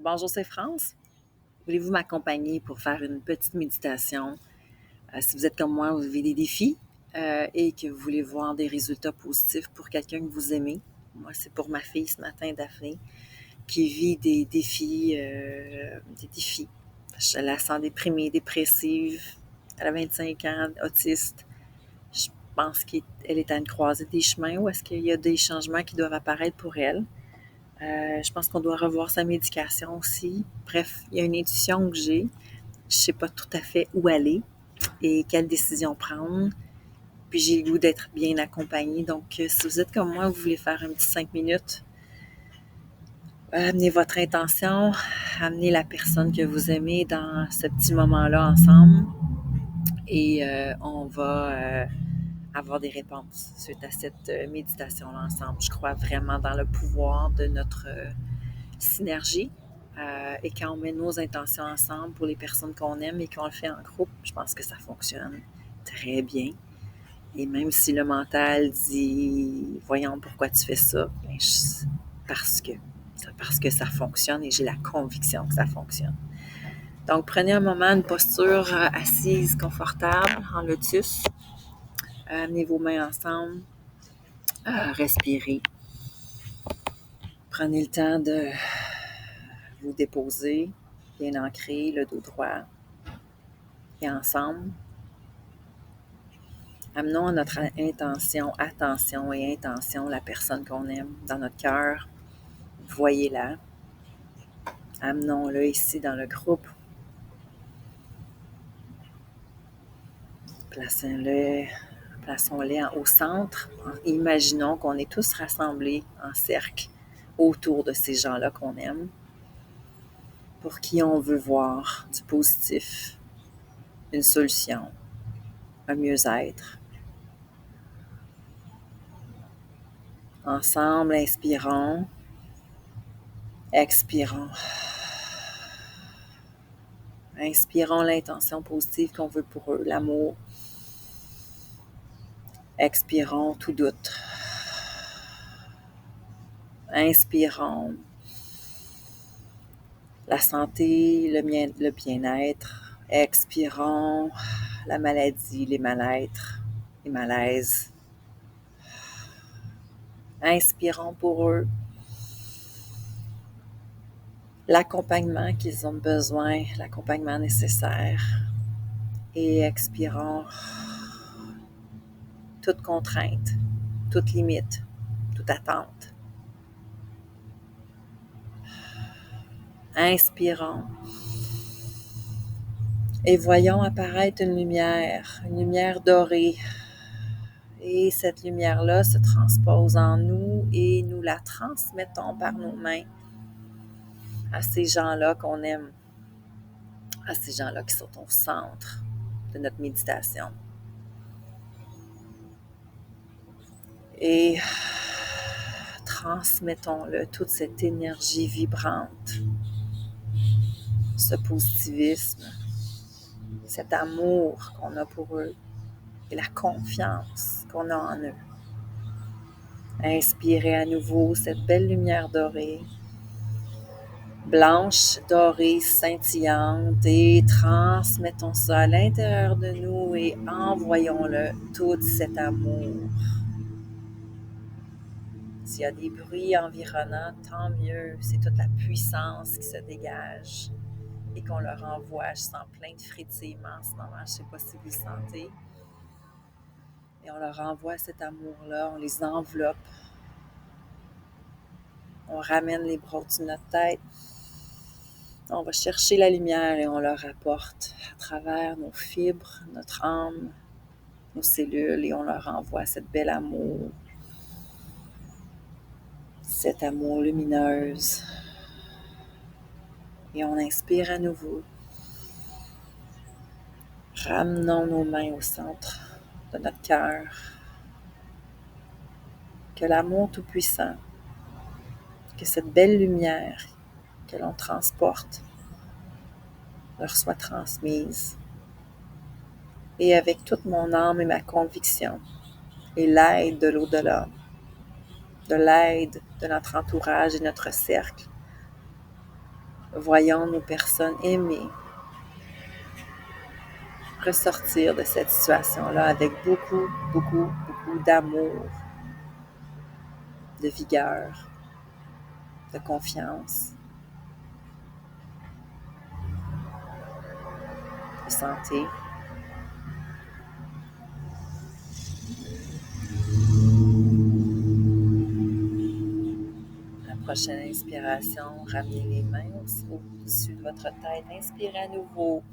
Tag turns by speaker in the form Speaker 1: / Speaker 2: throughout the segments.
Speaker 1: Bonjour, c'est France. Voulez-vous m'accompagner pour faire une petite méditation? Si vous êtes comme moi, vous vivez des défis et que vous voulez voir des résultats positifs pour quelqu'un que vous aimez. Moi, c'est pour ma fille ce matin, Daphné, qui vit des défis. Je la sens déprimée, dépressive. Elle a 25 ans, autiste. Je pense qu'elle est à une croisée des chemins où est-ce qu'il y a des changements qui doivent apparaître pour elle. Je pense qu'on doit revoir sa médication aussi. Bref, il y a une intuition que j'ai. Je ne sais pas tout à fait où aller et quelle décision prendre. Puis j'ai le goût d'être bien accompagnée. Donc, si vous êtes comme moi, vous voulez faire un petit 5 minutes, amenez votre intention, amenez la personne que vous aimez dans ce petit moment-là ensemble et on va avoir des réponses suite à cette méditation-là ensemble. Je crois vraiment dans le pouvoir de notre synergie. Et quand on met nos intentions ensemble pour les personnes qu'on aime et qu'on le fait en groupe, je pense que ça fonctionne très bien. Et même si le mental dit « Voyons pourquoi tu fais ça », ben, parce que ça fonctionne et j'ai la conviction que ça fonctionne. Donc, prenez un moment, une posture assise, confortable, en lotus. Amenez vos mains ensemble. Respirez. Prenez le temps de vous déposer, bien ancré, le dos droit. Et ensemble, amenons à notre attention et intention la personne qu'on aime dans notre cœur. Voyez-la. Amenons-le ici dans le groupe. Plaçons-les au centre. Imaginons qu'on est tous rassemblés en cercle autour de ces gens-là qu'on aime, pour qui on veut voir du positif, une solution, un mieux-être. Ensemble, inspirons, expirons. Inspirons l'intention positive qu'on veut pour eux, l'amour. Expirons tout doute. Inspirons la santé, le bien-être. Expirons la maladie, les mal-être, les malaises. Inspirons pour eux l'accompagnement qu'ils ont besoin, l'accompagnement nécessaire. Et expirons toute contrainte, toute limite, toute attente. Inspirons. Et voyons apparaître une lumière dorée. Et cette lumière-là se transpose en nous et nous la transmettons par nos mains à ces gens-là qu'on aime, à ces gens-là qui sont au centre de notre méditation. Et transmettons-le toute cette énergie vibrante, ce positivisme, cet amour qu'on a pour eux et la confiance qu'on a en eux. Inspirez à nouveau cette belle lumière dorée, blanche, dorée, scintillante, et transmettons ça à l'intérieur de nous et envoyons-le tout cet amour. S'il y a des bruits environnants, tant mieux, c'est toute la puissance qui se dégage et qu'on leur envoie. Je sens plein de frétillements en ce moment, je ne sais pas si vous le sentez. Et on leur envoie cet amour-là, on les enveloppe. On ramène les bras au-dessus de notre tête. On va chercher la lumière et on leur apporte à travers nos fibres, notre âme, nos cellules, et on leur envoie cette belle amour, cet amour lumineuse. Et on inspire à nouveau. Ramenons nos mains au centre de notre cœur. Que l'amour tout-puissant, que cette belle lumière que l'on transporte leur soit transmise. Et avec toute mon âme et ma conviction, et l'aide de l'au-delà, de l'aide de notre entourage et notre cercle, Voyons nos personnes aimées ressortir de cette situation-là avec beaucoup, beaucoup, beaucoup d'amour, de vigueur, de confiance, de santé. La prochaine inspiration, ramenez les mains au-dessus de votre tête. Inspirez à nouveau.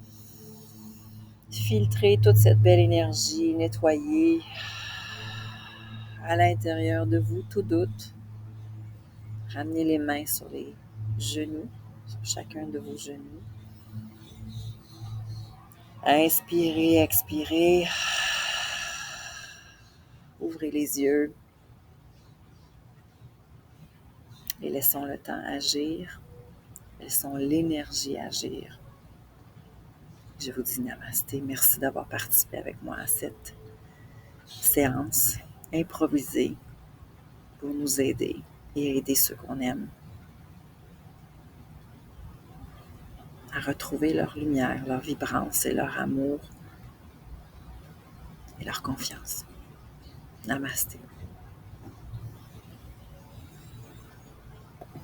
Speaker 1: Filtrez toute cette belle énergie, nettoyez à l'intérieur de vous tout doute. Ramenez les mains sur les genoux, sur chacun de vos genoux. Inspirez, expirez. Ouvrez les yeux et laissons le temps agir. Laissons l'énergie agir. Je vous dis namasté. Merci d'avoir participé avec moi à cette séance improvisée pour nous aider et aider ceux qu'on aime à retrouver leur lumière, leur vibrance et leur amour et leur confiance. Namasté.